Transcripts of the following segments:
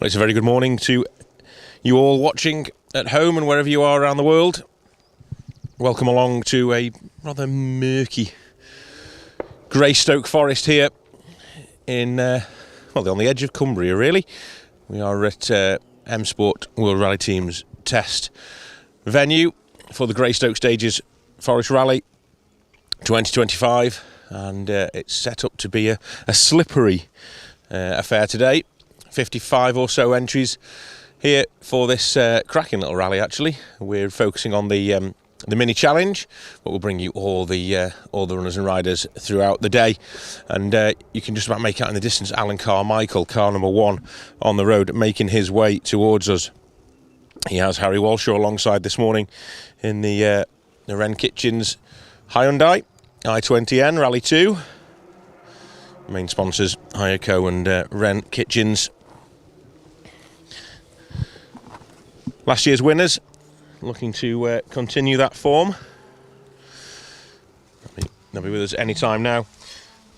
Well, it's a very good morning to you all watching at home and wherever you are around the world. Welcome along to a rather murky Greystoke forest here in, on the edge of Cumbria, really. We are at M Sport World Rally Team's test venue for the Greystoke Stages Forest Rally 2025, and it's set up to be a slippery affair today. 55 or so entries here for this cracking little rally. Actually, we're focusing on the mini challenge, but we'll bring you all the runners and riders throughout the day, and you can just about make out in the distance Alan Carmichael, car number 1 on the road, making his way towards us. He has Harry Walshaw alongside this morning in the Wren Kitchens Hyundai i20N Rally 2. Main sponsors Hyoko and Wren Kitchens. Last year's winners, looking to continue that form. They'll be with us any time now.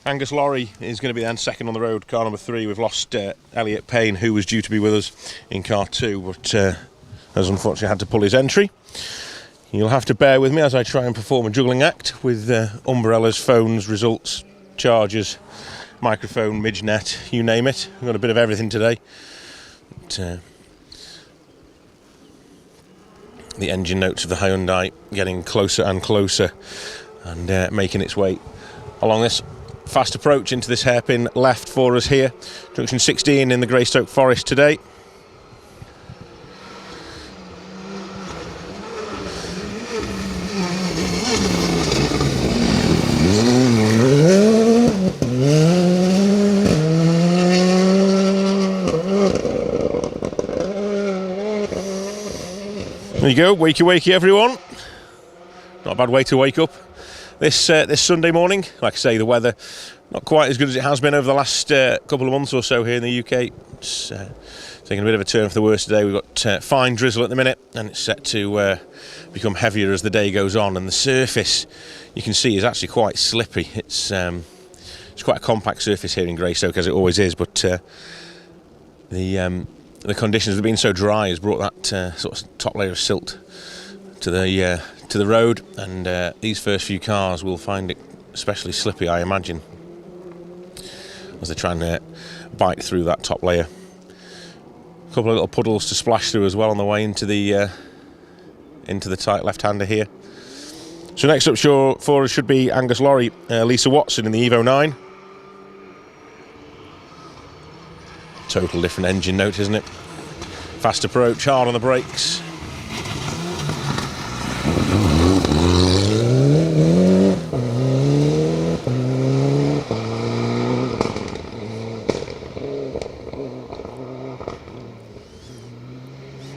Angus Lorry is going to be then second on the road, car number 3. We've lost Elliot Payne, who was due to be with us in car 2, but has unfortunately had to pull his entry. You'll have to bear with me as I try and perform a juggling act with umbrellas, phones, results, chargers, microphone, midgenet, you name it. We've got a bit of everything today. But, the engine notes of the Hyundai getting closer and closer, and making its way along this fast approach into this hairpin left for us here. Junction 16 in the Greystoke Forest today. There you go, wakey wakey everyone. Not a bad way to wake up this Sunday morning. Like I say, the weather not quite as good as it has been over the last couple of months or so here in the UK. It's taking a bit of a turn for the worse today. We've got fine drizzle at the minute, and it's set to become heavier as the day goes on. And the surface, you can see, is actually quite slippy. It's quite a compact surface here in Greystoke, as it always is, but the conditions of being so dry has brought that sort of top layer of silt to the road, and these first few cars will find it especially slippy, I imagine, as they're trying to bite through that top layer. A couple of little puddles to splash through as well on the way into the tight left-hander here. So next up for us should be Angus Lorry, Lisa Watson in the Evo 9. Total different engine note, isn't it? Fast approach, hard on the brakes.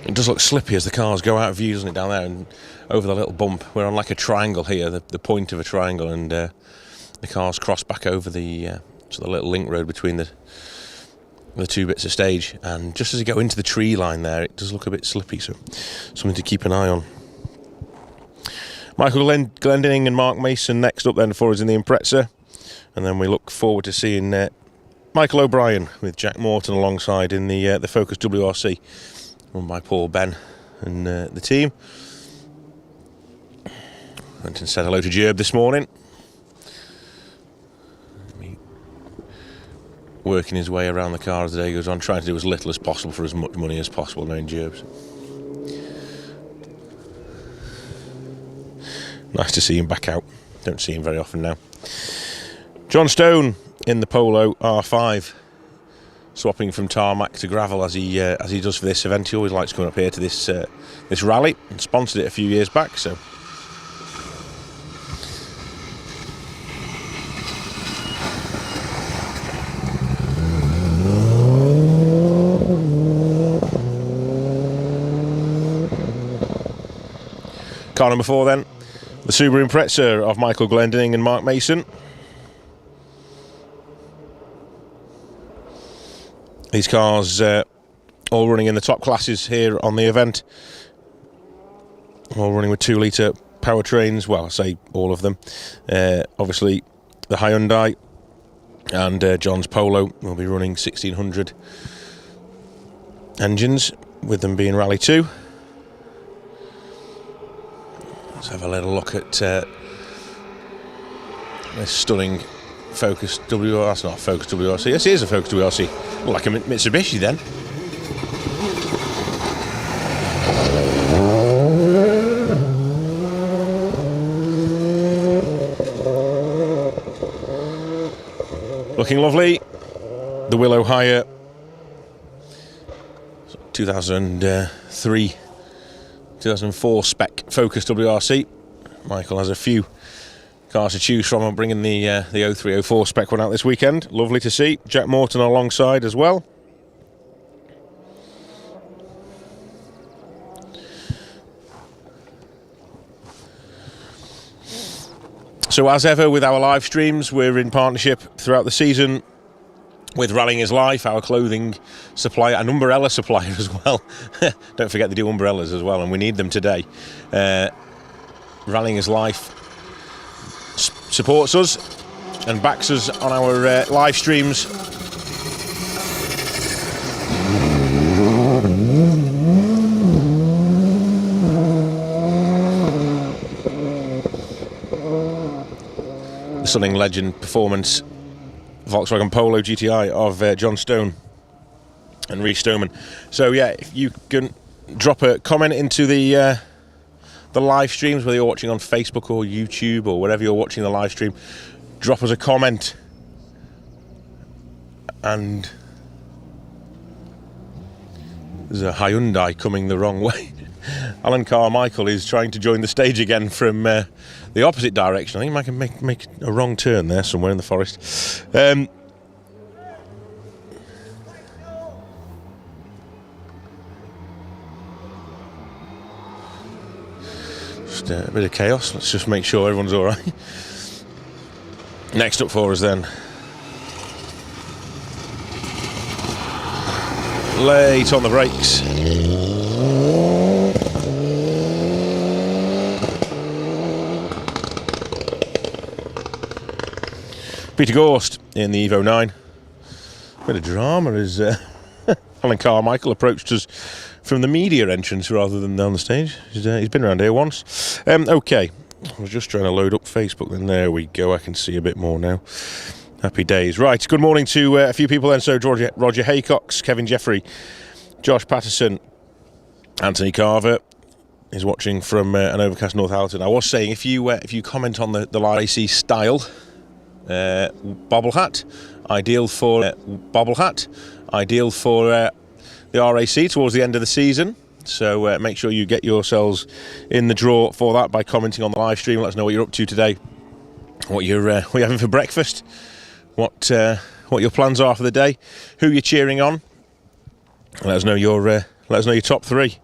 It does look slippy as the cars go out of view, doesn't it, down there and over the little bump. We're on like a triangle here, the point of a triangle, and the cars cross back over the little link road between the two bits of stage, and just as you go into the tree line there, it does look a bit slippy, so something to keep an eye on. Michael Glendinning and Mark Mason next up then for us in the Impreza, and then we look forward to seeing Michael O'Brien with Jack Morton alongside in the Focus WRC, run by Paul Ben and the team. Went and said hello to Gerb this morning. Working his way around the car as the day goes on, trying to do as little as possible for as much money as possible, knowing Gerbs. Nice to see him back out. Don't see him very often now. John Stone in the Polo R5, swapping from tarmac to gravel as he does for this event. He always likes coming up here to this rally, and sponsored it a few years back, so. Car number 4 then, the Subaru Impreza of Michael Glendinning and Mark Mason. These cars all running in the top classes here on the event. All running with 2-litre powertrains. Well, I say all of them. Obviously, the Hyundai and John's Polo will be running 1600 engines, with them being Rally 2. Let's have a little look at this stunning Focus WRC. That's not a Focus WRC. Yes, it is a Focus WRC. Well, like a Mitsubishi then. Looking lovely. The Willow Hire 2003 2004 spec Focus WRC. Michael has a few cars to choose from. I'm bringing the 0304 spec one out this weekend. Lovely to see. Jack Morton alongside as well. So as ever with our live streams, we're in partnership throughout the season with Rallying is Life, our clothing supplier, and umbrella supplier as well. Don't forget they do umbrellas as well, and we need them today. Rallying is Life supports us and backs us on our live streams. The stunning legend performance Volkswagen Polo GTI of John Stone and Rhys Stoneman. So yeah, if you can drop a comment into the live streams, whether you're watching on Facebook or YouTube or wherever you're watching the live stream, drop us a comment. And there's a Hyundai coming the wrong way. Alan Carmichael is trying to join the stage again from the opposite direction. I think I can make a wrong turn there somewhere in the forest. Just a bit of chaos. Let's just make sure everyone's all right. Next up for us then, late on the brakes. Peter Gorst in the Evo 9. Bit of drama as Alan Carmichael approached us from the media entrance rather than down the stage. He's been around here once. Okay, I was just trying to load up Facebook, then there we go. I can see a bit more now. Happy days. Right, good morning to a few people then. So Roger Haycox, Kevin Jeffrey, Josh Patterson, Anthony Carver is watching from an overcast Northallerton. I was saying, if you comment on the RAC style, bobble hat, ideal for the RAC towards the end of the season. So make sure you get yourselves in the draw for that by commenting on the live stream. Let us know what you're up to today, what you're having for breakfast, what your plans are for the day, who you're cheering on. Let us know your top three.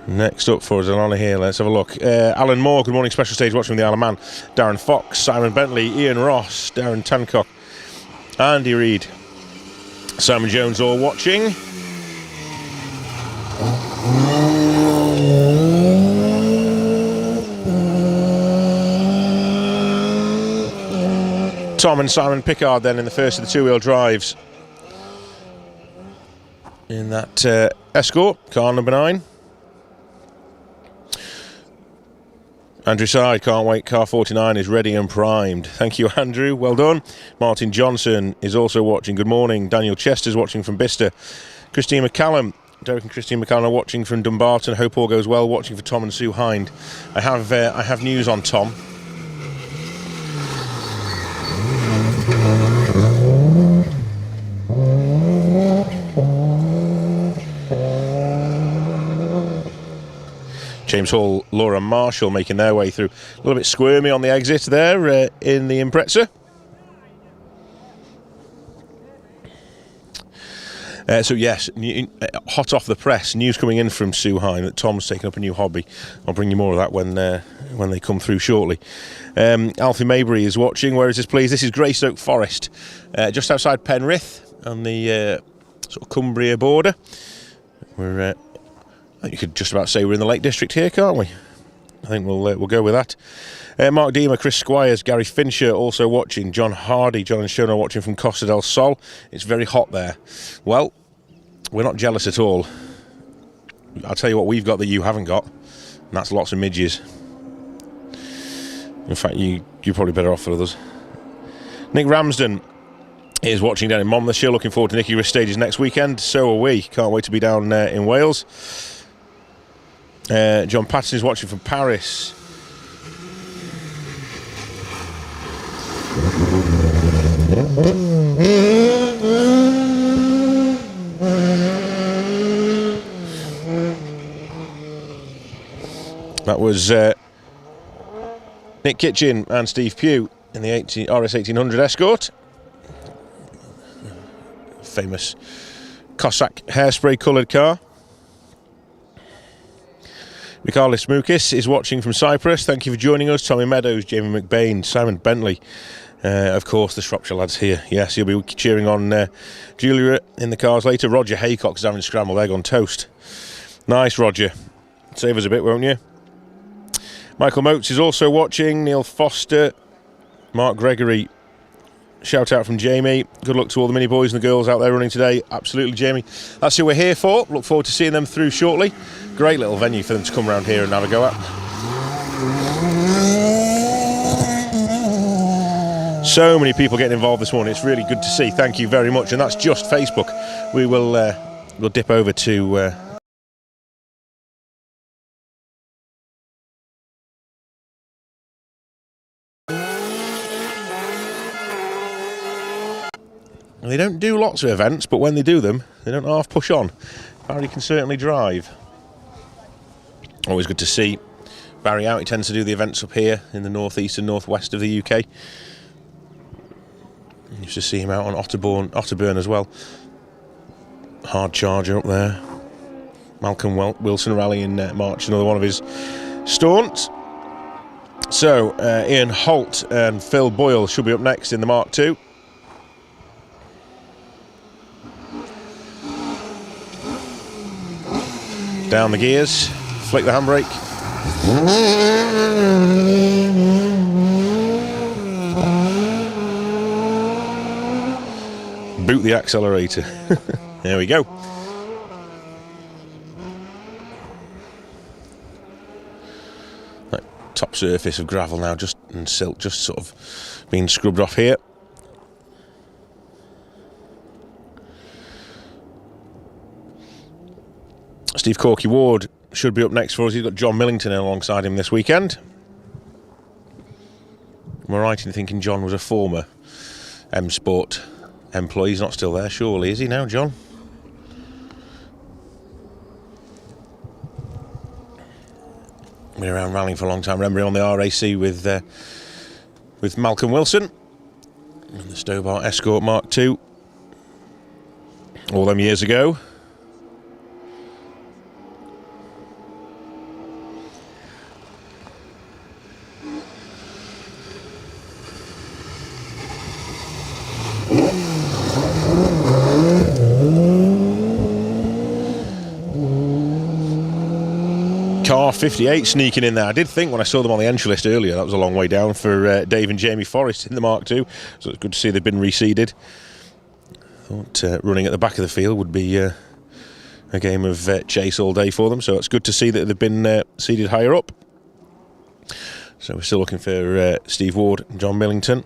Next up for us, Alana here, let's have a look. Alan Moore, good morning, special stage watching from the Isle of Man. Darren Fox, Simon Bentley, Ian Ross, Darren Tancock, Andy Reid, Simon Jones all watching. Tom and Simon Pickard then in the first of the two-wheel drives in that Escort, car number 9. Andrew Side, can't wait, car 49 is ready and primed. Thank you, Andrew, well done. Martin Johnson is also watching, good morning. Daniel Chester's watching from Bicester. Christine McCallum, Derek and Christine McCallum are watching from Dumbarton. Hope all goes well, watching for Tom and Sue Hind. I have news on Tom. James Hall, Laura Marshall making their way through. A little bit squirmy on the exit there in the Impreza. So yes, hot off the press, news coming in from Sue Hine that Tom's taken up a new hobby. I'll bring you more of that when they come through shortly. Alfie Maybury is watching. Where is this, please? This is Greystoke Forest, just outside Penrith on the sort of Cumbria border. You could just about say we're in the Lake District here, can't we? I think we'll go with that. Mark Deemer, Chris Squires, Gary Fincher also watching. John Hardy, John and Shona watching from Costa del Sol. It's very hot there. Well, we're not jealous at all. I'll tell you what we've got that you haven't got, and that's lots of midges. In fact, you're probably better off for others. Nick Ramsden is watching down in Monmouthshire. Looking forward to Nicky Wrist Stages next weekend. So are we. Can't wait to be down in Wales. John Patterson is watching from Paris. That was Nick Kitchen and Steve Pugh in the RS 1800 Escort. Famous Cossack hairspray coloured car. Michalis Moukis is watching from Cyprus. Thank you for joining us. Tommy Meadows, Jamie McBain, Simon Bentley. Of course, the Shropshire lads here. Yes, you'll be cheering on Julia in the cars later. Roger Haycock is having scrambled egg on toast. Nice, Roger. Save us a bit, won't you? Michael Motes is also watching. Neil Foster, Mark Gregory. Shout out from Jamie. Good luck to all the mini boys and the girls out there running today. Absolutely, Jamie. That's who we're here for. Look forward to seeing them through shortly. Great little venue for them to come around here and have a go at. So many people getting involved this morning. It's really good to see. Thank you very much. And that's just Facebook. We will we'll dip over to they don't do lots of events, but when they do them, they don't half push on. Barry can certainly drive. Always good to see Barry out. He tends to do the events up here in the northeast and northwest of the UK. Used to see him out on Otterburn as well. Hard Charger up there. Malcolm Wilson Rally in March, another one of his staunts. So Ian Holt and Phil Boyle should be up next in the Mark II. Down the gears, flick the handbrake. Boot the accelerator. There we go. That top surface of gravel now, and silt, just sort of being scrubbed off here. Steve Corky Ward should be up next for us. He's got John Millington alongside him this weekend. Am I right in thinking John was a former M Sport employee? He's not still there, surely, is he now, John? Been around rallying for a long time. Remember on the RAC with Malcolm Wilson and the Stobart Escort Mark II all them years ago. Car 58 sneaking in there. I did think when I saw them on the entry list earlier that was a long way down for Dave and Jamie Forrest in the Mark II, so it's good to see they've been reseeded. Thought running at the back of the field would be a game of chase all day for them, so it's good to see that they've been seeded higher up. So we're still looking for Steve Ward and John Millington.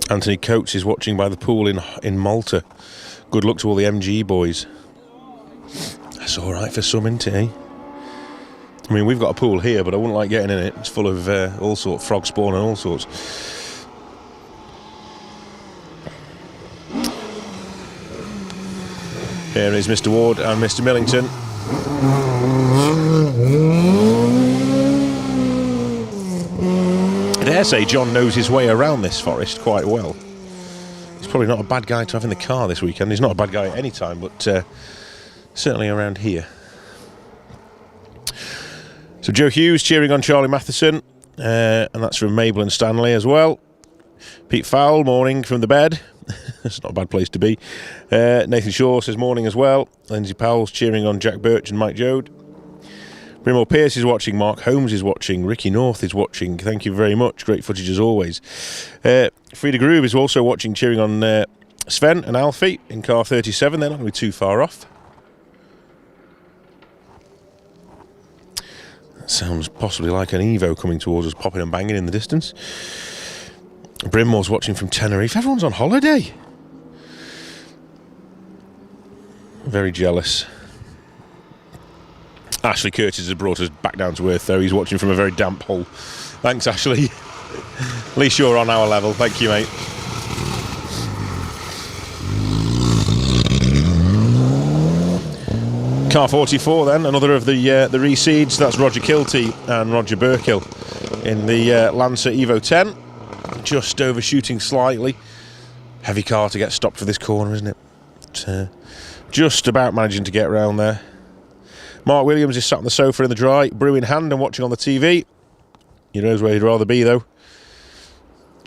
Anthony Coates is watching by the pool in Malta. Good luck to all the MG boys. That's all right for some, isn't it, eh? I mean, we've got a pool here, but I wouldn't like getting in it. It's full of all sorts, frog spawn and all sorts. Here is Mr. Ward and Mr. Millington. I dare say John knows his way around this forest quite well. He's probably not a bad guy to have in the car this weekend. He's not a bad guy at any time, but certainly around here. So Joe Hughes cheering on Charlie Matheson, and that's from Mabel and Stanley as well. Pete Fowle, morning from the bed. It's not a bad place to be. Nathan Shaw says morning as well. Lindsay Powell's cheering on Jack Birch and Mike Jode. Brimall Pierce is watching. Mark Holmes is watching. Ricky North is watching. Thank you very much. Great footage as always. Frida Groove is also watching, cheering on Sven and Alfie in car 37. They're not going to be too far off. That sounds possibly like an Evo coming towards us, popping and banging in the distance. Brimmore's watching from Tenerife. Everyone's on holiday. Very jealous. Ashley Curtis has brought us back down to earth, though. He's watching from a very damp hole. Thanks, Ashley. At least you're on our level. Thank you, mate. Car 44, then. Another of the reseeds. That's Roger Kilty and Roger Burkill in the Lancer Evo 10. Just overshooting slightly. Heavy car to get stopped for this corner, isn't it? But, just about managing to get around there. Mark Williams is sat on the sofa in the dry, brew in hand and watching on the TV. He knows where he'd rather be, though.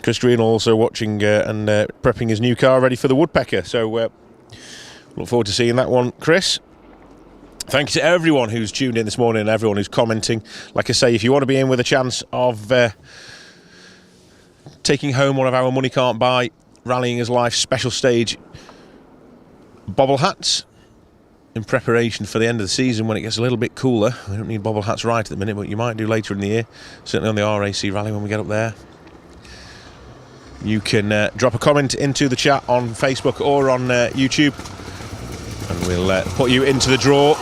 Chris Green also watching and prepping his new car ready for the Woodpecker. So look forward to seeing that one, Chris. Thank you to everyone who's tuned in this morning and everyone who's commenting. Like I say, if you want to be in with a chance of taking home one of our Money Can't Buy Rallying as Life special stage bobble hats in preparation for the end of the season when it gets a little bit cooler. We don't need bobble hats right at the minute, but you might do later in the year, certainly on the RAC rally when we get up there. You can drop a comment into the chat on Facebook or on YouTube and we'll put you into the draw.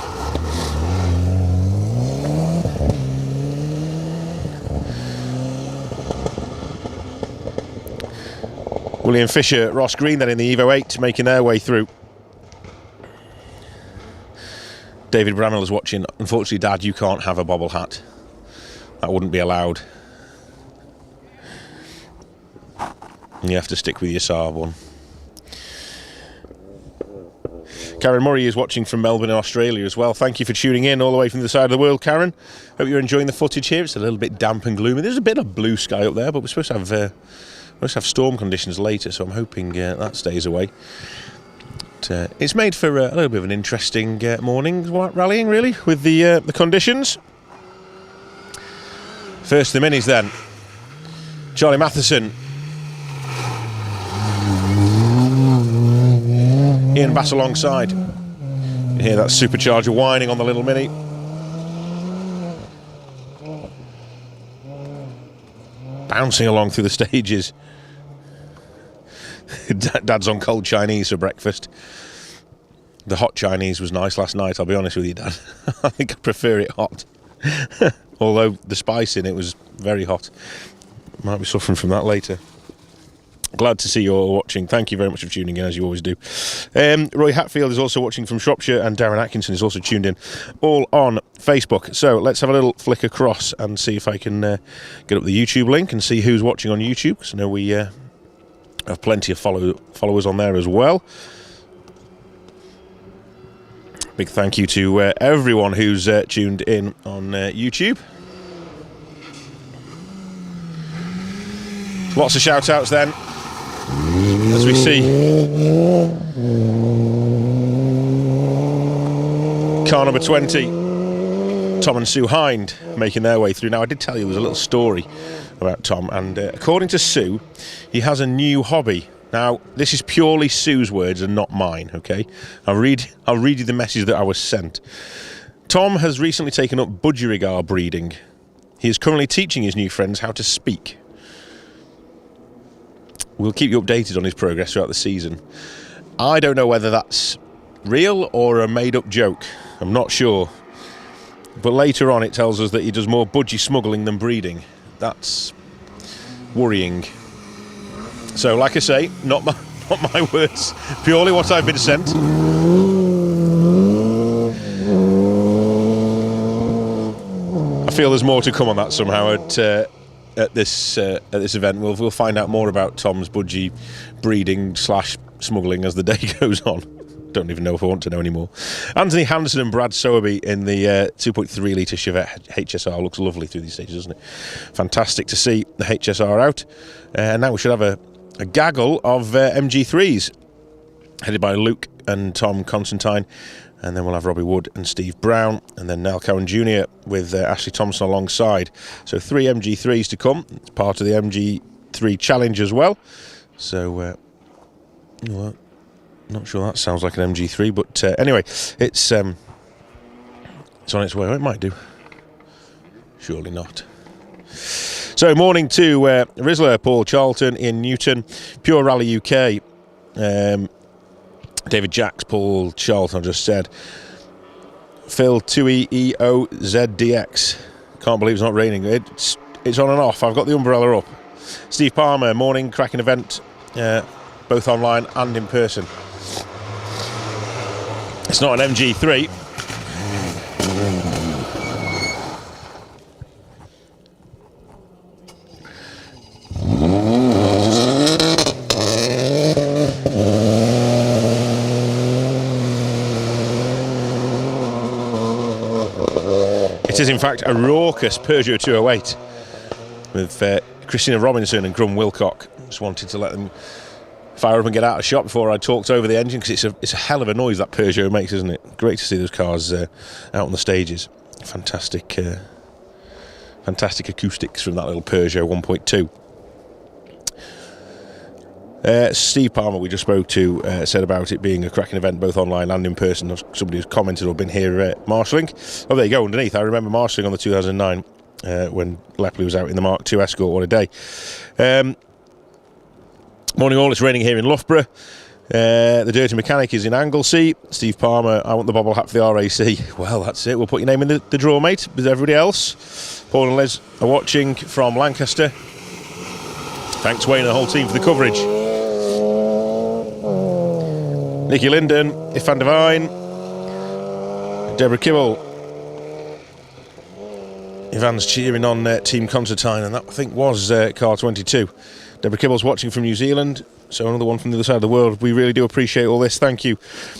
William Fisher, Ross Green then in the Evo 8 making their way through. David Bramwell is watching. Unfortunately, Dad, you can't have a bobble hat. That wouldn't be allowed. You have to stick with your Saab one. Karen Murray is watching from Melbourne in Australia as well. Thank you for tuning in all the way from the side of the world, Karen. Hope you're enjoying the footage here. It's a little bit damp and gloomy. There's a bit of blue sky up there, but we're supposed to have storm conditions later, so I'm hoping that stays away. But, it's made for a little bit of an interesting morning rallying, really, with the conditions. First the minis then. Charlie Matheson. Ian Bass alongside. You can hear that supercharger whining on the little mini. Bouncing along through the stages. Dad's on cold Chinese for breakfast. The hot Chinese was nice last night, I'll be honest with you, Dad. I think I prefer it hot. Although the spice in it was very hot. Might be suffering from that later. Glad to see you all watching. Thank you very much for tuning in, as you always do. Roy Hatfield is also watching from Shropshire, and Darren Atkinson is also tuned in, all on Facebook. So let's have a little flick across and see if I can get up the YouTube link and see who's watching on YouTube, because I know we have plenty of followers on there as well. Big thank you to everyone who's tuned in on YouTube. Lots of shout outs then, as we see car number 20, Tom and Sue Hind, making their way through. Now, I did tell you there was a little story about Tom, and according to Sue, he has a new hobby. Now, this is purely Sue's words and not mine, okay? I'll read you the message that I was sent. Tom has recently taken up budgerigar breeding. He is currently teaching his new friends how to speak. We'll keep you updated on his progress throughout the season. I don't know whether that's real or a made-up joke. I'm not sure. But later on it tells us that he does more budgie smuggling than breeding. That's worrying. So, like I say, not my words. Purely what I've been sent. I feel there's more to come on that somehow at this event. We'll find out more about Tom's budgie breeding / smuggling as the day goes on. don't even know if I want to know anymore. Anthony Hansen and Brad Sowerby in the 2.3 litre Chevette HSR. Looks lovely through these stages, doesn't it? Fantastic to see the HSR out. And now we should have a gaggle of MG3s, headed by Luke and Tom Constantine. And then we'll have Robbie Wood and Steve Brown, and then Niall Cowan Jr. with Ashley Thompson alongside. So 3 MG3s to come. It's part of the MG3 challenge as well. So, not sure that sounds like an MG3, but anyway, it's on its way. It might do. Surely not. So, morning to Rizzler, Paul Charlton, Ian Newton, Pure Rally UK. David Jacks, Paul Charlton, I just said. Phil 2EEOZDX. Can't believe it's not raining. It's on and off. I've got the umbrella up. Steve Palmer, morning, cracking event, both online and in person. It's not an MG3. It is in fact a raucous Peugeot 208 with Christina Robinson and Grum Wilcock. Just wanted to let them fire up and get out of the shop before I talked over the engine, because it's a hell of a noise that Peugeot makes, isn't it? Great to see those cars out on the stages. Fantastic acoustics from that little Peugeot 1.2. Steve Palmer, we just spoke to, said about it being a cracking event both online and in person. Somebody who's commented or been here marshalling. Oh, there you go, underneath. I remember marshalling on the 2009 when Lepley was out in the Mark II Escort. What a day. Morning all, it's raining here in Loughborough. The Dirty Mechanic is in Anglesey. Steve Palmer, I want the bobble hat for the RAC. Well, that's it. We'll put your name in the draw, mate, with everybody else. Paul and Liz are watching from Lancaster. Thanks, Wayne and the whole team, for the coverage. Nicky Linden, Ifan Devine, Deborah Kibble. Ivan's cheering on Team Constantine, and that, I think, was car 22. Deborah Kibble's watching from New Zealand, so another one from the other side of the world. We really do appreciate all this. Thank you.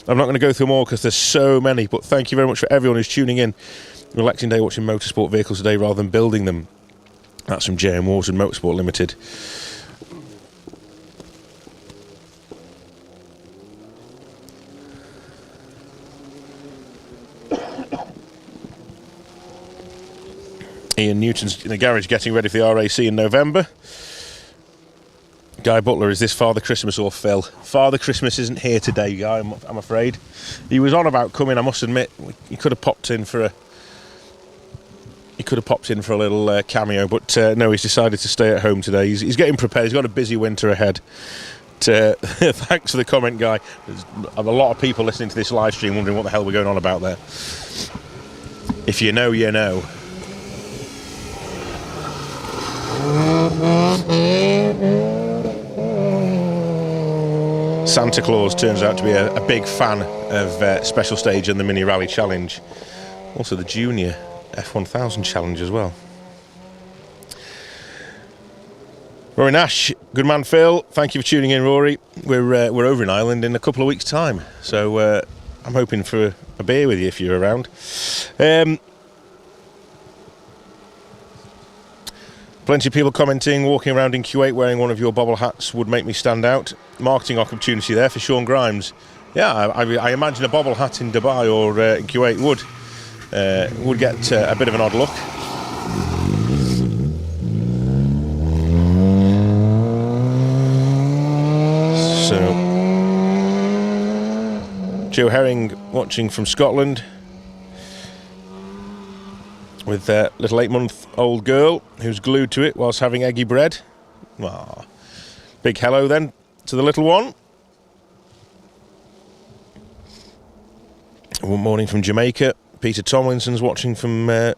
I'm not going to go through them all because there's so many, but thank you very much for everyone who's tuning in. Relaxing day watching motorsport vehicles today rather than building them. That's from JM Wharton Motorsport Limited. Ian Newton's in the garage getting ready for the RAC in November. Guy Butler, is this Father Christmas or Phil? Father Christmas isn't here today, Guy, I'm afraid. He was on about coming, I must admit. He could have popped in for a little cameo, but no, he's decided to stay at home today. He's getting prepared. He's got a busy winter ahead. Thanks for the comment, Guy. There's a lot of people listening to this live stream wondering what the hell we're going on about there. If you know, you know. Santa Claus turns out to be a big fan of Special Stage and the Mini Rally Challenge. Also the Junior F1000 Challenge as well. Rory Nash, good man Phil, thank you for tuning in, Rory. We're over in Ireland in a couple of weeks' time, so I'm hoping for a beer with you if you're around. Plenty of people commenting, walking around in Kuwait wearing one of your bobble hats would make me stand out. Marketing opportunity there for Sean Grimes. Yeah, I imagine a bobble hat in Dubai or in Kuwait would get a bit of an odd look. So, Joe Herring watching from Scotland with their little 8-month-old girl who's glued to it whilst having eggy bread. Aww. Big hello then to the little one. One morning from Jamaica. Peter Tomlinson's watching from there.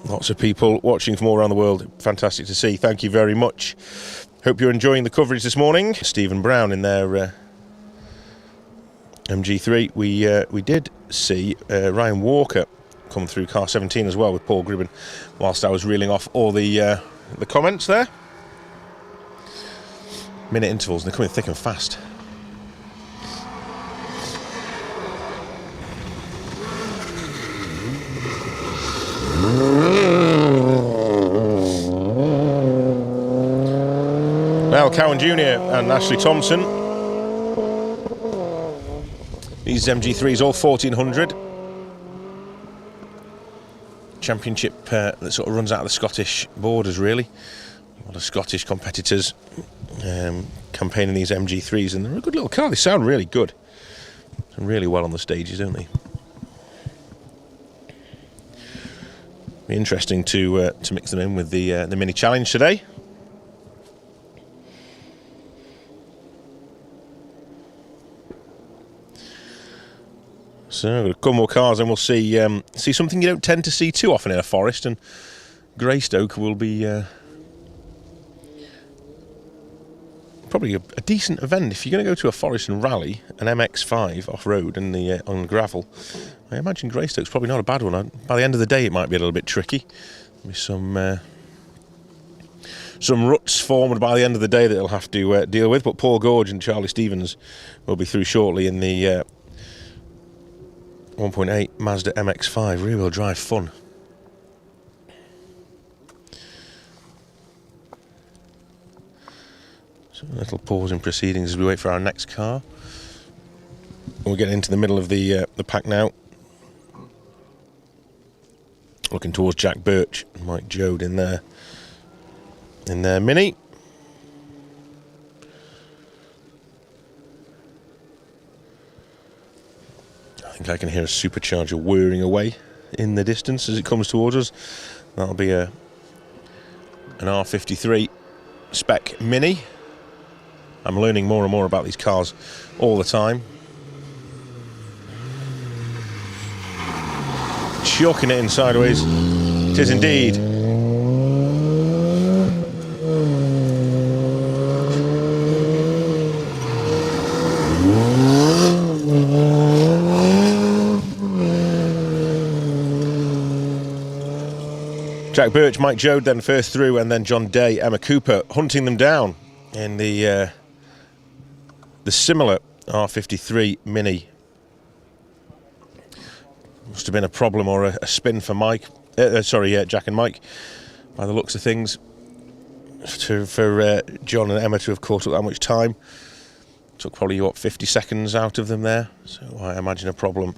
Lots of people watching from all around the world. Fantastic to see. Thank you very much. Hope you're enjoying the coverage this morning. Stephen Brown in their MG3. We did see Ryan Walker come through car 17 as well with Paul Gribben whilst I was reeling off all the comments there. Minute intervals, and they're coming thick and fast. Al Cowan Jr. and Ashley Thompson. These MG3s all 1400. Championship that sort of runs out of the Scottish borders, really. A lot of Scottish competitors campaigning these MG3s, and they're a good little car. They sound really good. Sound really well on the stages, don't they? Be interesting to mix them in with the mini challenge today. So, a couple more cars, and we'll see something you don't tend to see too often in a forest. And Greystoke will be probably a decent event if you're going to go to a forest and rally an MX-5 off-road and on gravel. I imagine Greystoke's probably not a bad one. By the end of the day, it might be a little bit tricky. There'll be some ruts formed by the end of the day that he'll have to deal with. But Paul Gorge and Charlie Stevens will be through shortly in the 1.8 Mazda MX-5 rear-wheel drive fun. So a little pause in proceedings as we wait for our next car. We're getting into the middle of the pack now. Looking towards Jack Birch and Mike Jode in their Mini. I think I can hear a supercharger whirring away in the distance as it comes towards us. That'll be an R53 spec Mini. I'm learning more and more about these cars all the time. Chucking it in sideways. It is indeed. Jack Birch, Mike Jode then first through, and then John Day, Emma Cooper hunting them down in the similar R53 Mini. Must have been a problem or a spin for Jack and Mike, by the looks of things, for John and Emma to have caught up that much time. Took probably 50 seconds out of them there, so I imagine a problem.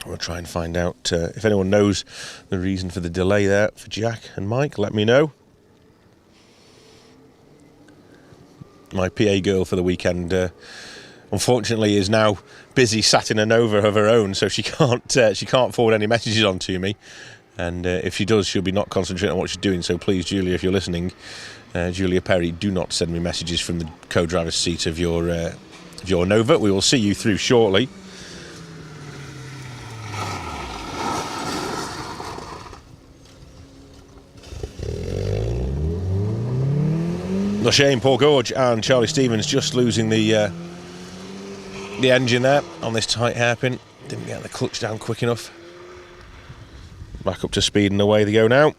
We'll try and find out if anyone knows the reason for the delay there for Jack and Mike. Let me know. My PA girl for the weekend, unfortunately, is now busy sat in a Nova of her own, so she can't forward any messages on to me. And if she does, she'll be not concentrating on what she's doing. So please, Julia, if you're listening, Julia Perry, do not send me messages from the co-driver's seat of your Nova. We will see you through shortly. A shame, Paul Gorge and Charlie Stevens just losing the engine there on this tight hairpin. Didn't get the clutch down quick enough. Back up to speed and away they go now.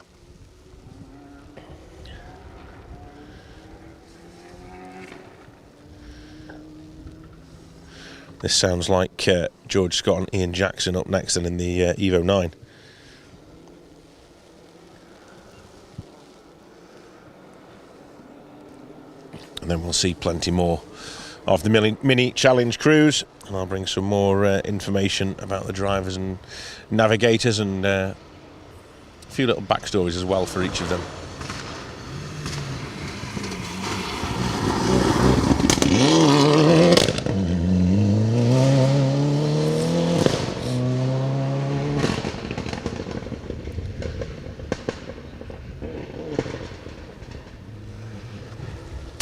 This sounds like George Scott and Ian Jackson up next and in the Evo 9. And then we'll see plenty more of the mini challenge crews, and I'll bring some more information about the drivers and navigators and a few little backstories as well for each of them.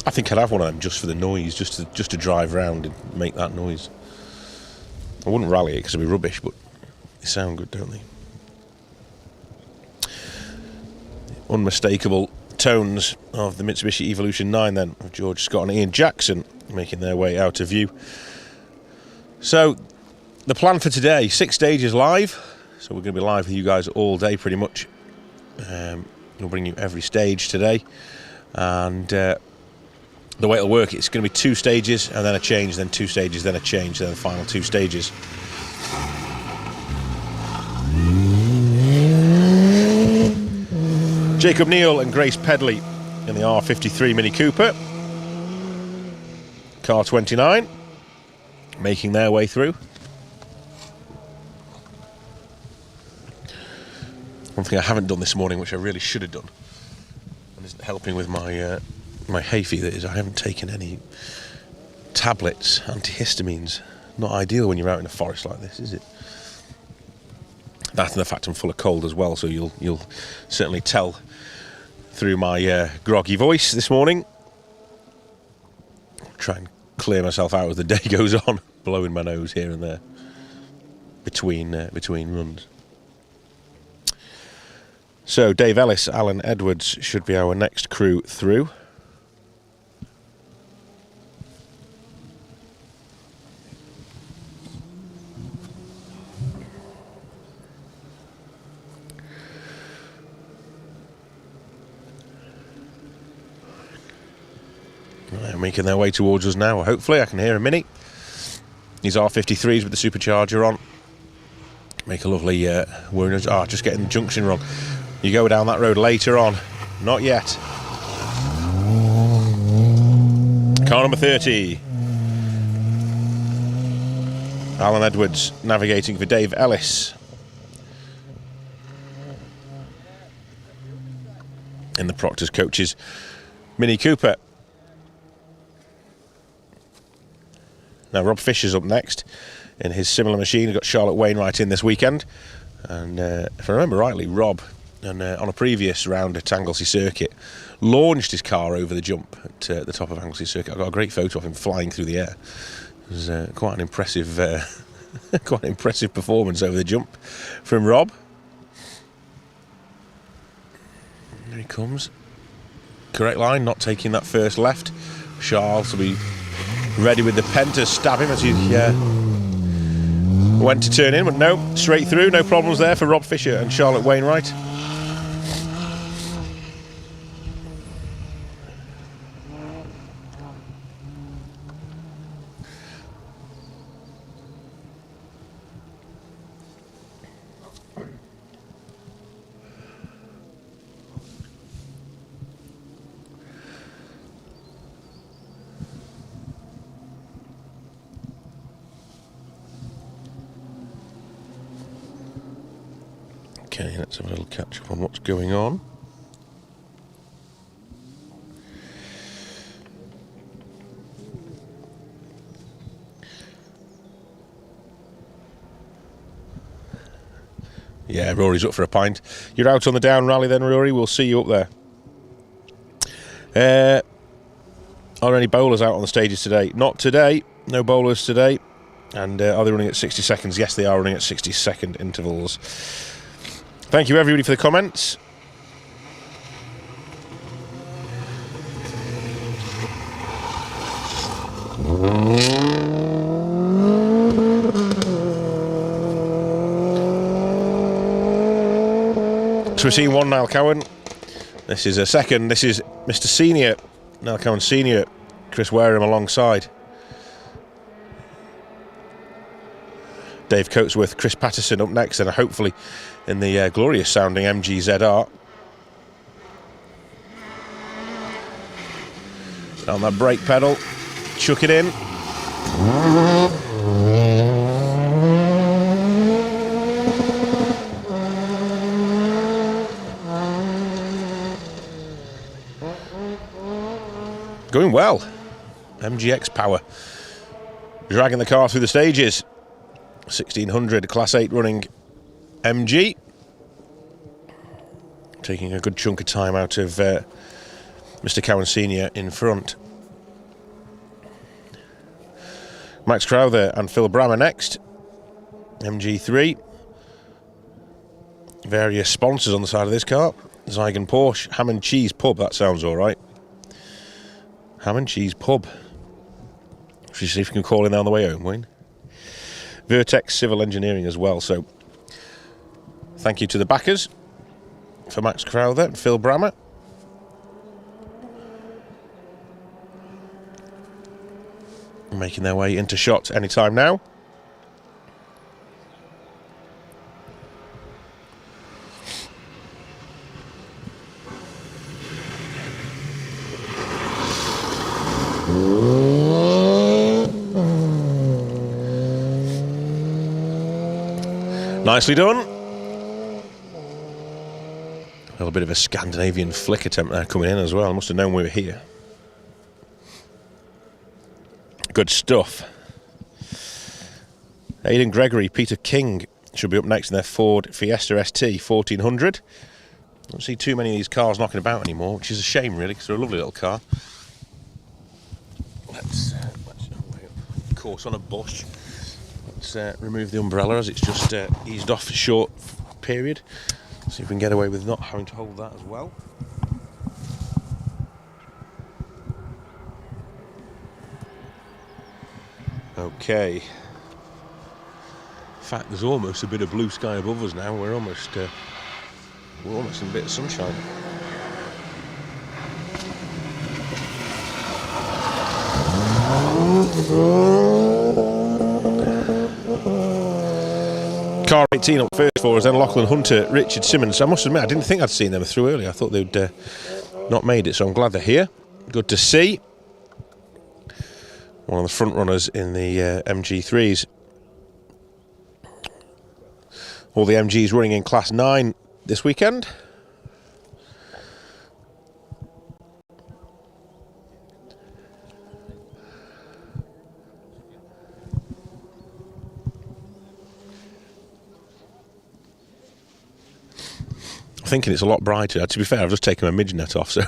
I think I'd have one of them just for the noise, just to drive around and make that noise. I wouldn't rally it because it'd be rubbish, but they sound good, don't they? Unmistakable tones of the Mitsubishi Evolution 9 then, of George Scott and Ian Jackson making their way out of view. So, the plan for today, 6 stages live. So we're going to be live with you guys all day pretty much. We'll bring you every stage today. And the way it'll work, it's going to be 2 stages and then a change, then 2 stages, then a change, then the final 2 stages. Jacob Neal and Grace Pedley in the R53 Mini Cooper. Car 29 making their way through. One thing I haven't done this morning, which I really should have done, and isn't helping with my my hay fever, is I haven't taken any tablets, antihistamines. Not ideal when you're out in a forest like this, is it? That and the fact I'm full of cold as well, so you'll certainly tell through my groggy voice this morning. Try and clear myself out as the day goes on, blowing my nose here and there between runs. So Dave Ellis, Alan Edwards should be our next crew through. They're making their way towards us now. Hopefully I can hear a Mini. These R53s with the supercharger on make a lovely just getting the junction wrong. You go down that road later on. Not yet. Car number 30. Alan Edwards navigating for Dave Ellis in the Proctor's Coaches Mini Cooper. Now Rob Fisher's up next in his similar machine. He's got Charlotte Wainwright in this weekend, and if I remember rightly, Rob, on a previous round at Anglesey Circuit, launched his car over the jump at the top of Anglesey Circuit. I got a great photo of him flying through the air. It was quite an impressive, quite an impressive performance over the jump from Rob. There he comes. Correct line, not taking that first left. Charles will be ready with the pen to stab him as he went to turn in, but no, straight through, no problems there for Rob Fisher and Charlotte Wainwright. Okay, let's have a little catch up on what's going on. Yeah, Rory's up for a pint. You're out on the down rally then, Rory. We'll see you up there. Are any bowlers out on the stages today? Not today. No bowlers today. And are they running at 60 seconds? Yes, they are running at 60-second intervals. Thank you, everybody, for the comments. So we're seeing one Niall Cowan. This is a second. This is Mr. Senior, Niall Cowan Senior, Chris Wareham alongside. Dave Coatsworth, Chris Patterson up next, and hopefully in the glorious sounding MG ZR. On that brake pedal, chuck it in. Going well. MGX power. Dragging the car through the stages. 1600 Class 8 running MG. Taking a good chunk of time out of Mr. Cowan Senior in front. Max Crowther and Phil Brammer next. MG3. Various sponsors on the side of this car. Zygon Porsche, Ham and Cheese Pub, that sounds alright. Ham and Cheese Pub. Should we see if we can call in there on the way home, Wayne? Vertex Civil Engineering as well, so thank you to the backers for Max Crowther and Phil Brammer. Making their way into shot anytime now. Nicely done. A little bit of a Scandinavian flick attempt there coming in as well. I must have known we were here. Good stuff. Aidan Gregory, Peter King should be up next in their Ford Fiesta ST 1400. Don't see too many of these cars knocking about anymore, which is a shame really, because they're a lovely little car. Let's of course on a bush. Let's remove the umbrella as it's just eased off a short period. See if we can get away with not having to hold that as well. Okay. In fact, there's almost a bit of blue sky above us now. We're almost in a bit of sunshine. Car 18 up first for us, then Lachlan Hunter, Richard Simmons. I must admit, I didn't think I'd seen them through earlier. I thought they'd not made it, so I'm glad they're here. Good to see. One of the front runners in the MG3s. All the MGs running in Class 9 this weekend. Thinking it's a lot brighter. To be fair, I've just taken my midge net off, so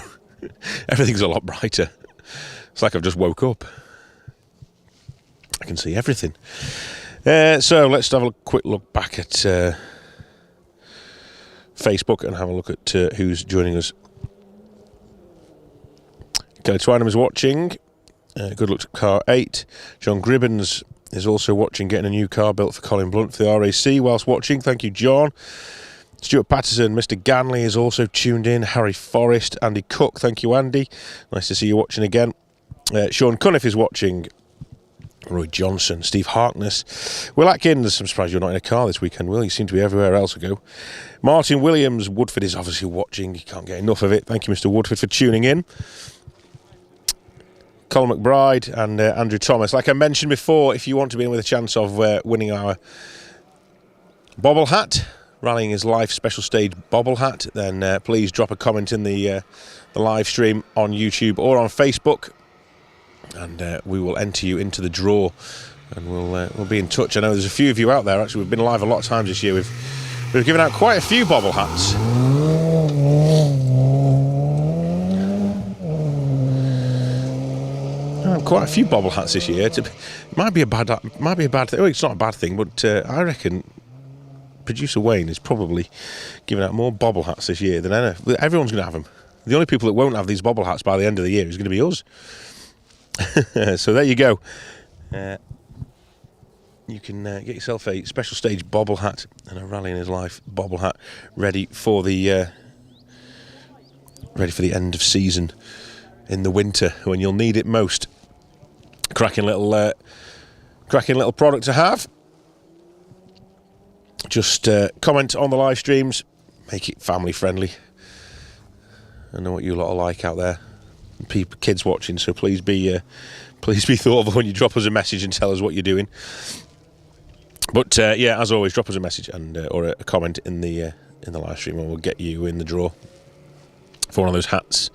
everything's a lot brighter. It's like I've just woke up. I can see everything. So let's have a quick look back at Facebook and have a look at who's joining us. Kelly Twynham is watching. Good luck to car 8. John Gribbons is also watching, getting a new car built for Colin Blunt for the RAC whilst watching. Thank you, John. Stuart Patterson, Mr. Ganley is also tuned in. Harry Forrest, Andy Cook, thank you, Andy. Nice to see you watching again. Sean Cunniff is watching. Roy Johnson, Steve Harkness, Will Atkins. I'm surprised you're not in a car this weekend, Will. You seem to be everywhere else ago. Martin Williams, Woodford is obviously watching. You can't get enough of it. Thank you, Mr. Woodford, for tuning in. Colin McBride and Andrew Thomas. Like I mentioned before, if you want to be in with a chance of winning our bobble hat, Rallying His Life special stage bobble hat, then please drop a comment in the live stream on YouTube or on Facebook, and we will enter you into the draw, and we'll be in touch. I know there's a few of you out there. Actually, we've been live a lot of times this year. We've given out quite a few bobble hats. Quite a few bobble hats this year. It might be a bad thing. Well, it's not a bad thing, but I reckon Producer Wayne is probably giving out more bobble hats this year than ever. Everyone's going to have them. The only people that won't have these bobble hats by the end of the year is going to be us. So there you go. You can get yourself a special stage bobble hat and a Rallying His Life bobble hat ready for the end of season in the winter when you'll need it most. Cracking little product to have. Just comment on the live streams, make it family friendly. I know what you lot are like out there, kids watching. So please be thoughtful when you drop us a message and tell us what you're doing. But yeah, as always, drop us a message and or a comment in the live stream, and we'll get you in the draw for one of those hats.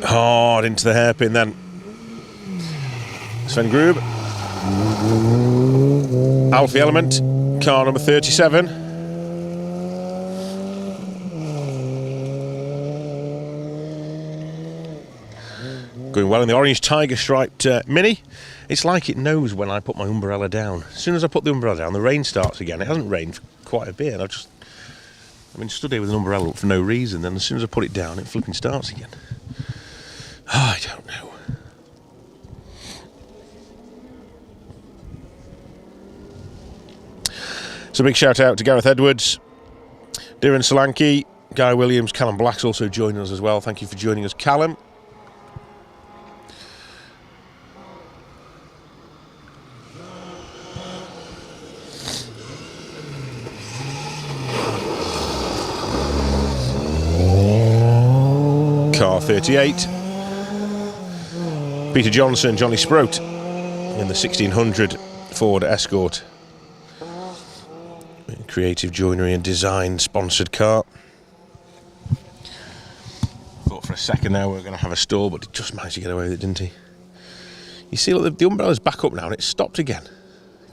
Hard into the hairpin then. Sven Grube. Alfie Element, car number 37. Going well in the orange tiger striped Mini. It's like it knows when I put my umbrella down. As soon as I put the umbrella down, the rain starts again. It hasn't rained for quite a bit. I've been stood here with an umbrella up for no reason. Then as soon as I put it down, it flipping starts again. Oh, I don't know. So big shout out to Gareth Edwards, Darren Solanke, Guy Williams, Callum Black's also joining us as well. Thank you for joining us, Callum. 38. Peter Johnson, Johnny Sproat in the 1600 Ford Escort. Creative Joinery and Design sponsored car. Thought for a second there we were going to have a stall, but he just managed to get away with it, didn't he? You see, look, the umbrella's back up now and it's stopped again.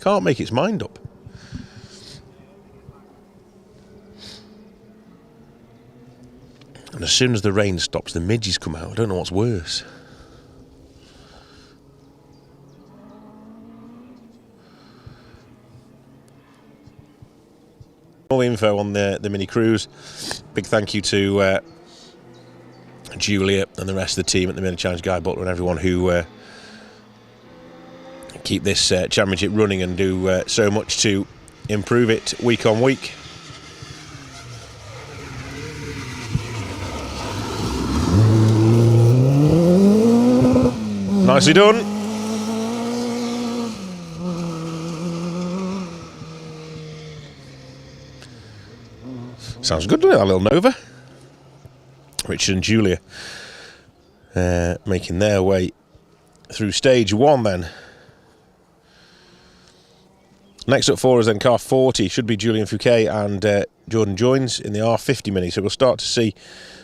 Can't make its mind up. And as soon as the rain stops, the midges come out. I don't know what's worse. All the info on the Mini Cruise. Big thank you to Julia and the rest of the team at the Mini Challenge, Guy Butler and everyone who keep this championship running and do so much to improve it week on week. Nicely done. Sounds good, doesn't it, that little Nova? Richard and Julia making their way through stage one then. Next up for us then, car 40, should be Julian Fouquet and Jordan Joins in the R50 Mini. So we'll start to see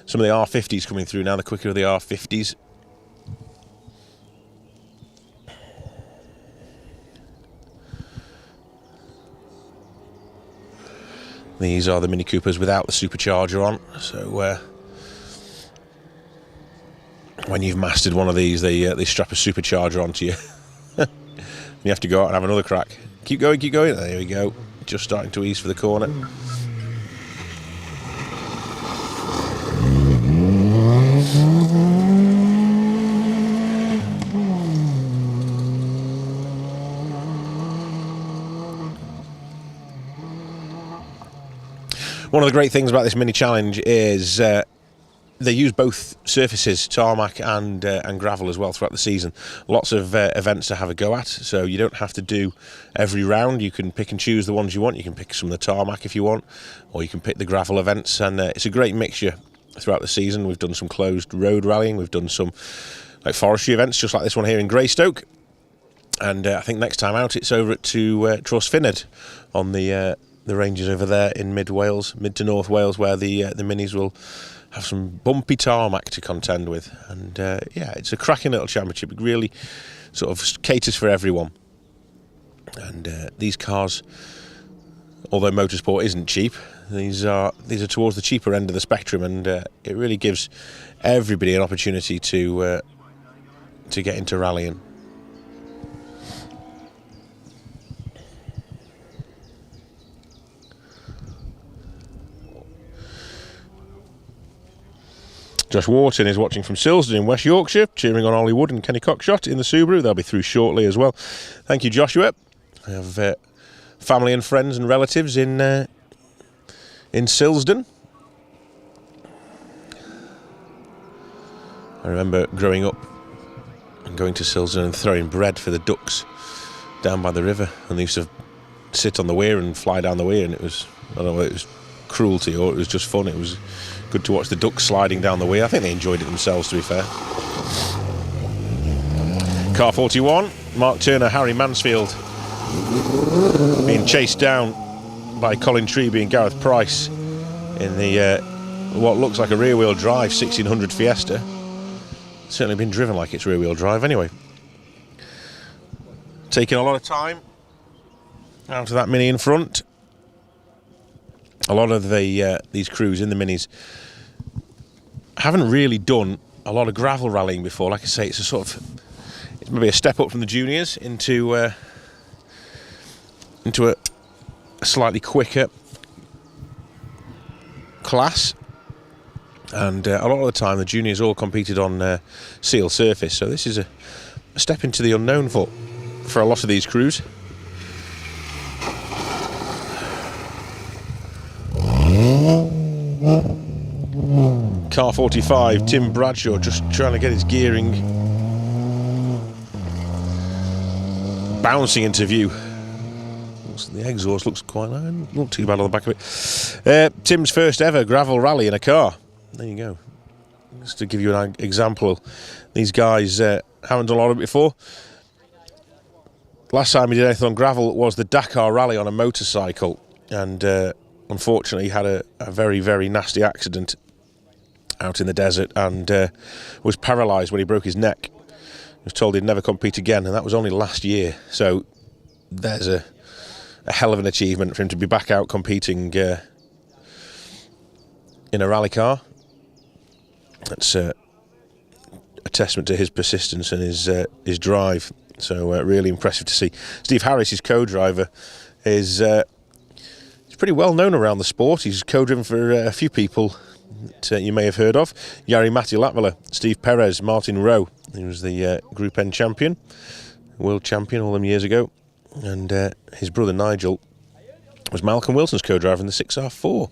some of the R50s coming through now, the quicker of the R50s. These are the Mini Coopers without the supercharger on, so when you've mastered one of these, they strap a supercharger onto you. You have to go out and have another crack. Keep going, keep going. There we go. Just starting to ease for the corner. One of the great things about this mini challenge is they use both surfaces, tarmac and gravel as well throughout the season. Lots of events to have a go at, so you don't have to do every round. You can pick and choose the ones you want. You can pick some of the tarmac if you want, or you can pick the gravel events, and it's a great mixture throughout the season. We've done some closed road rallying, we've done some like forestry events, just like this one here in Greystoke, and I think next time out it's over at Trosfined on the ranges over there in mid Wales, mid to North Wales, where the minis will have some bumpy tarmac to contend with. And yeah, it's a cracking little championship. It really sort of caters for everyone. And these cars, although motorsport isn't cheap, these are towards the cheaper end of the spectrum, and it really gives everybody an opportunity to get into rallying. Josh Wharton is watching from Silsden in West Yorkshire, cheering on Ollie Wood and Kenny Cockshott in the Subaru. They'll be through shortly as well. Thank you, Joshua. I have family and friends and relatives in Silsden. I remember growing up and going to Silsden and throwing bread for the ducks down by the river, and they used to sit on the weir and fly down the weir, and it was, I don't know whether it was cruelty or it was just fun. It was good to watch the ducks sliding down the weir. I think they enjoyed it themselves, to be fair. Car 41, Mark Turner, Harry Mansfield being chased down by Colin Treby and Gareth Price in the what looks like a rear-wheel drive 1600 Fiesta. Certainly been driven like it's rear-wheel drive anyway. Taking a lot of time out of that Mini in front. A lot of these crews in the Minis haven't really done a lot of gravel rallying before. Like I say, it's it's maybe a step up from the juniors into a slightly quicker class. And a lot of the time, the juniors all competed on seal surface. So this is a step into the unknown for a lot of these crews. Car 45, Tim Bradshaw just trying to get his gearing, bouncing into view. The exhaust looks quite not too bad on the back of it. Tim's first ever gravel rally in a car. There you go. just to give you an example. These guys haven't done a lot of it before. Last time he did anything on gravel was the Dakar Rally on a motorcycle, and unfortunately he had a very, very nasty accident out in the desert and was paralysed when he broke his neck. He was told he'd never compete again, and that was only last year. So there's a hell of an achievement for him to be back out competing in a rally car. That's a testament to his persistence and his drive. So really impressive to see. Steve Harris, his co-driver, is he's pretty well known around the sport. He's co-driven for a few people that you may have heard of. Jari-Matti Latvala, Steve Perez, Martin Rowe. He was the Group N champion, world champion all them years ago. And his brother Nigel was Malcolm Wilson's co-driver in the 6R4.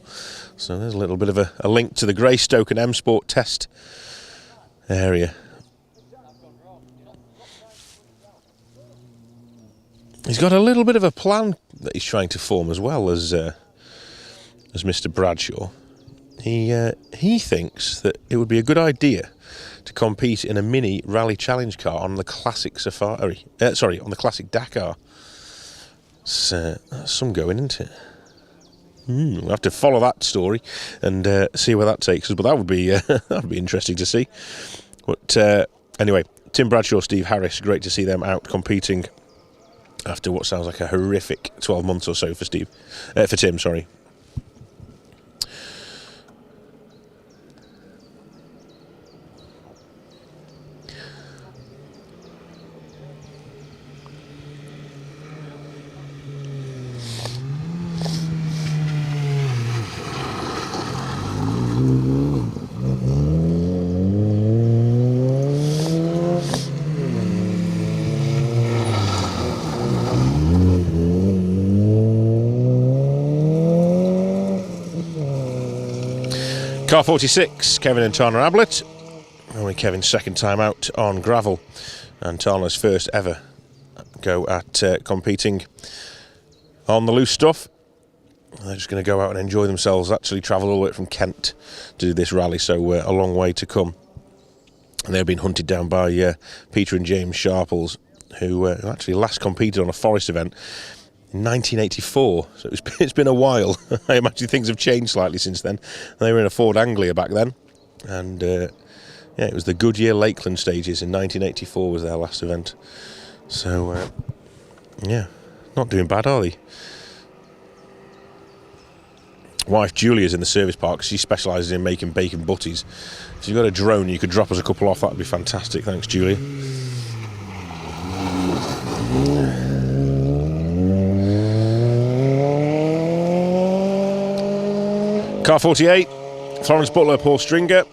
So there's a little bit of a link to the Greystoke and M Sport test area. He's got a little bit of a plan that he's trying to form as well as Mr. Bradshaw. He thinks that it would be a good idea to compete in a mini rally challenge car on the classic on the classic Dakar. So that's some going, isn't it? We'll have to follow that story and see where that takes us. But that would be that'd be interesting to see. But anyway, Tim Bradshaw, Steve Harris, great to see them out competing after what sounds like a horrific 12 months or so for Tim, sorry. Car 46, Kevin and Tana Ablett. Only Kevin's second time out on gravel, and Tana's first ever go at competing on the loose stuff. They're just going to go out and enjoy themselves. Actually travelled all the way from Kent to do this rally, so a long way to come. And they've been hunted down by Peter and James Sharples, who actually last competed on a forest event in 1984, so it's been a while. I imagine things have changed slightly since then. They were in a Ford Anglia back then, and yeah, it was the Goodyear Lakeland stages in 1984 was their last event. So yeah, not doing bad, are they? Wife Julia's in the service park. She specialises in making bacon butties. If you've got a drone, you could drop us a couple off. That'd be fantastic. Thanks, Julia. Car 48, Florence Butler, Paul Stringer.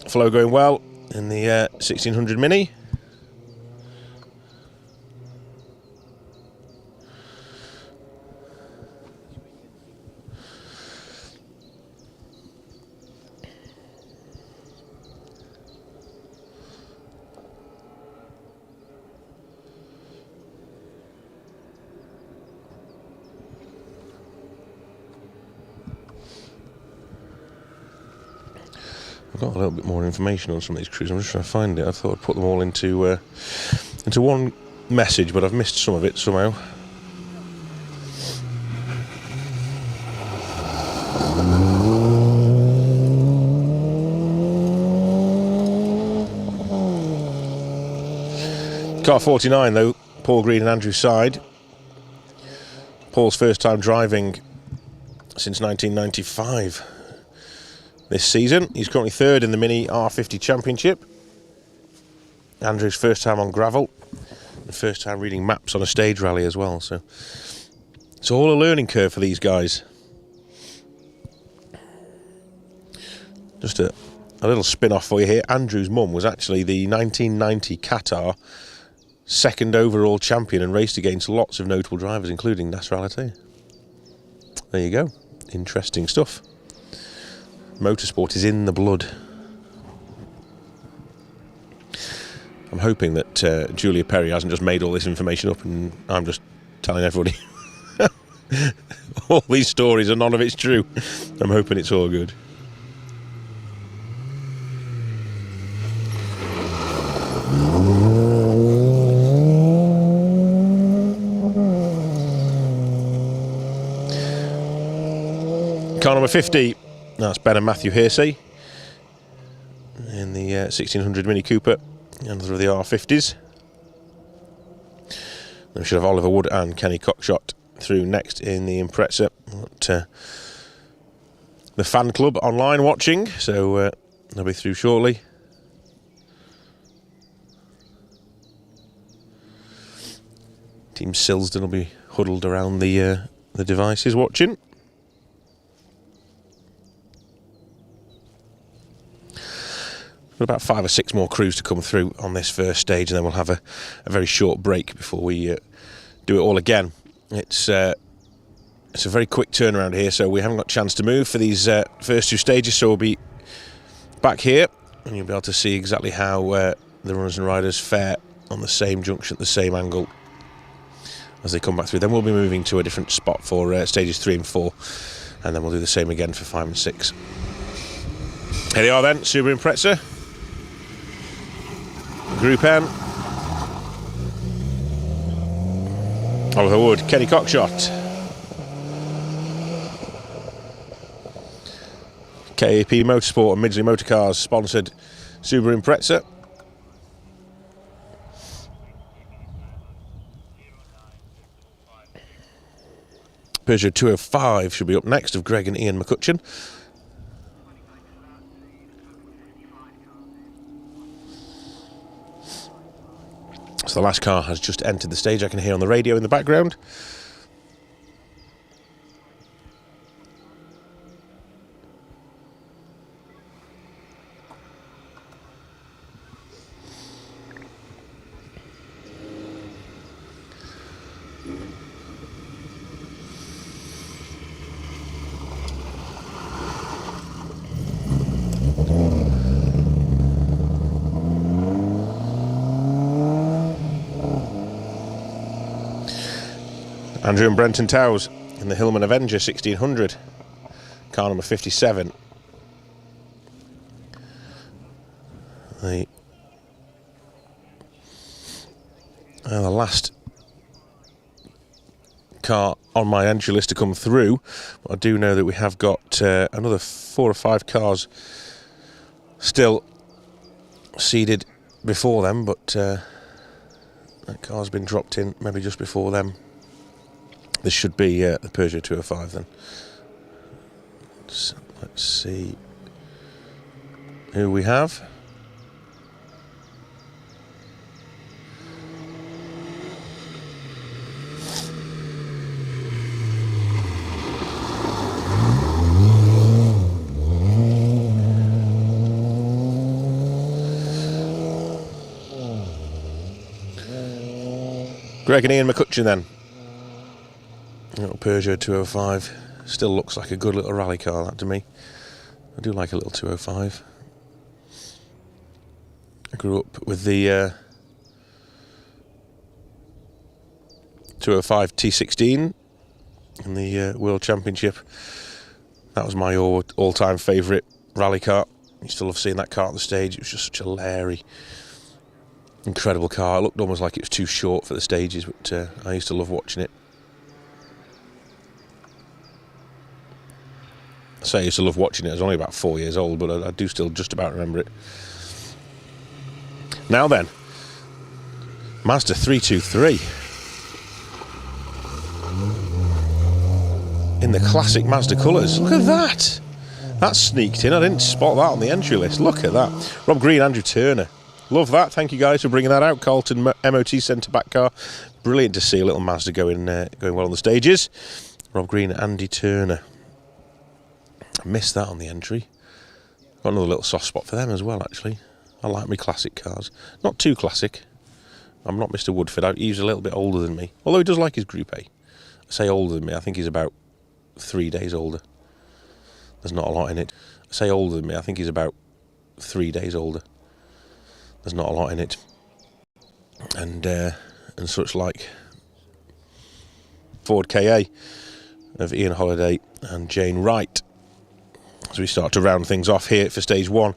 Flow going well in the 1600 Mini. I've got a little bit more information on some of these crews. I'm just trying to find it. I thought I'd put them all into one message, but I've missed some of it somehow. Car 49 though, Paul Green and Andrew Side. Paul's first time driving since 1995. This season, he's currently third in the Mini R50 Championship. Andrew's first time on gravel, and first time reading maps on a stage rally as well. So it's all a learning curve for these guys. Just a little spin-off for you here. Andrew's mum was actually the 1990 Qatar second overall champion and raced against lots of notable drivers, including Nasser Al-Attiyah. There you go. Interesting stuff. Motorsport is in the blood. I'm hoping that Julia Perry hasn't just made all this information up and I'm just telling everybody all these stories and none of it's true. I'm hoping it's all good. Car number 50, that's Ben and Matthew Hearsay in the 1600 Mini Cooper, another of the R50s. Then we should have Oliver Wood and Kenny Cockshott through next in the Impreza. The fan club online watching, so they'll be through shortly. Team Silsden will be huddled around the devices watching. Got about 5 or 6 more crews to come through on this first stage, and then we'll have a very short break before we do it all again. It's a very quick turnaround here, so we haven't got a chance to move for these first 2 stages, so we'll be back here and you'll be able to see exactly how the runners and riders fare on the same junction at the same angle as they come back through. Then we'll be moving to a different spot for stages 3 and 4, and then we'll do the same again for 5 and 6. Here they are then, Subaru Impreza, Group N, Oliver Wood, Kenny Cockshott, KAP Motorsport and Midgley Motorcars sponsored Subaru Impreza. Peugeot 205 should be up next, of Greg and Ian McCutcheon. So the last car has just entered the stage. I can hear on the radio in the background. Andrew and Brenton Towers in the Hillman Avenger 1600, car number 57. The last car on my entry list to come through. But I do know that we have got another 4 or 5 cars still seeded before them, but that car's been dropped in maybe just before them. This should be the Peugeot 205 then. So let's see who we have. Greg and Ian McCutcheon then. Little Peugeot 205 still looks like a good little rally car, that to me. I do like a little 205. I grew up with the 205 T16 in the World Championship. That was my all-time favourite rally car. I used to love seeing that car on the stage. It was just such a leery, incredible car. It looked almost like it was too short for the stages, but I used to love watching it. I say I used to love watching it. I was only about 4 years old, but I do still just about remember it. Now then, Mazda 323 in the classic Mazda colours. Look at that. That's sneaked in. I didn't spot that on the entry list. Look at that. Rob Green, Andrew Turner. Love that. Thank you guys for bringing that out. Carlton MOT centre back car. Brilliant to see a little Mazda going well on the stages. Rob Green, Andy Turner. I missed that on the entry. Got another little soft spot for them as well, actually. I like my classic cars. Not too classic. I'm not Mr. Woodford. He's a little bit older than me. Although he does like his Group A. I say older than me. I think he's about 3 days older. There's not a lot in it. I say older than me. I think he's about 3 days older. There's not a lot in it. And such like. Ford KA of Ian Holliday and Jane Wright. As we start to round things off here for stage 1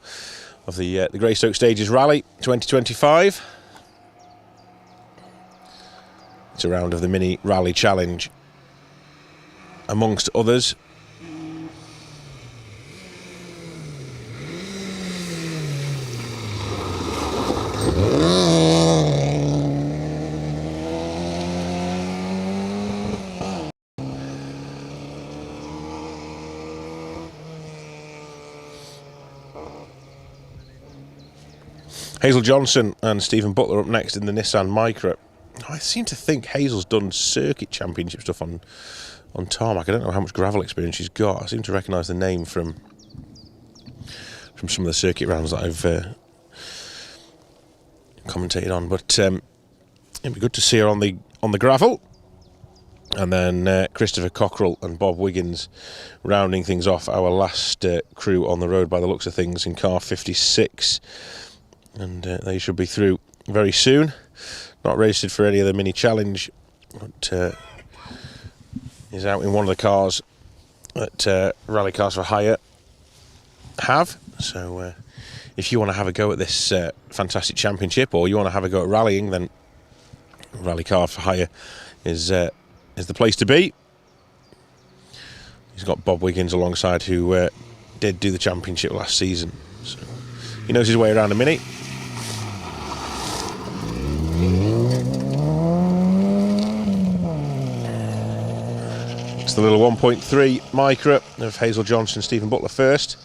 of the Greystoke Stages Rally 2025. It's a round of the Mini Rally Challenge. Amongst others, Hazel Johnson and Stephen Butler up next in the Nissan Micra. I seem to think Hazel's done circuit championship stuff on tarmac. I don't know how much gravel experience she's got. I seem to recognise the name from some of the circuit rounds that I've commentated on. But it'd be good to see her on the gravel. And then Christopher Cockrell and Bob Wiggins rounding things off, our last crew on the road by the looks of things, in car 56. And they should be through very soon. Not registered for any other mini challenge, but is out in one of the cars that Rally Cars for Hire have. So if you want to have a go at this fantastic championship, or you want to have a go at rallying, then Rally Car for Hire is the place to be. He's got Bob Wiggins alongside, who did do the championship last season, so he knows his way around a mini. It's the little 1.3 Micra of Hazel Johnson, Stephen Butler first.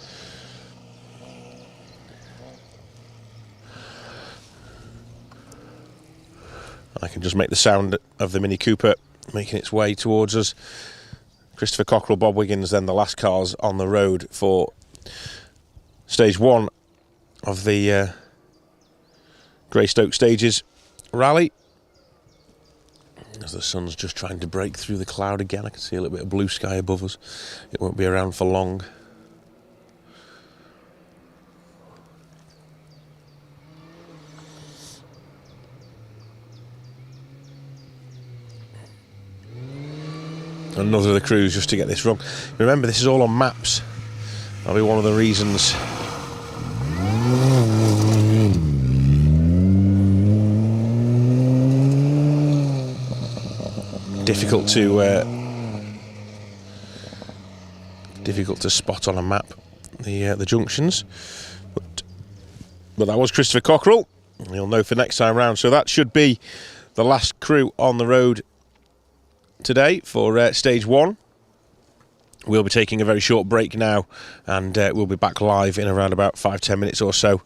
I can just make the sound of the Mini Cooper making its way towards us. Christopher Cockrell, Bob Wiggins, then the last cars on the road for stage 1 of the Greystoke Stages rally. As the sun's just trying to break through the cloud again, I can see a little bit of blue sky above us. It won't be around for long. Another of the crews just to get this wrong. Remember, this is all on maps. That'll be one of the reasons. Difficult to spot on a map the junctions, but that was Christopher Cockrell. You'll know for next time round. So that should be the last crew on the road today for stage 1. We'll be taking a very short break now, and we'll be back live in around about 5-10 minutes or so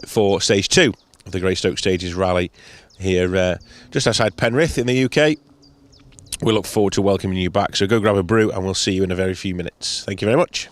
for stage 2 of the Greystoke Stages rally here just outside Penrith in the UK. We look forward to welcoming you back, so go grab a brew and we'll see you in a very few minutes. Thank you very much.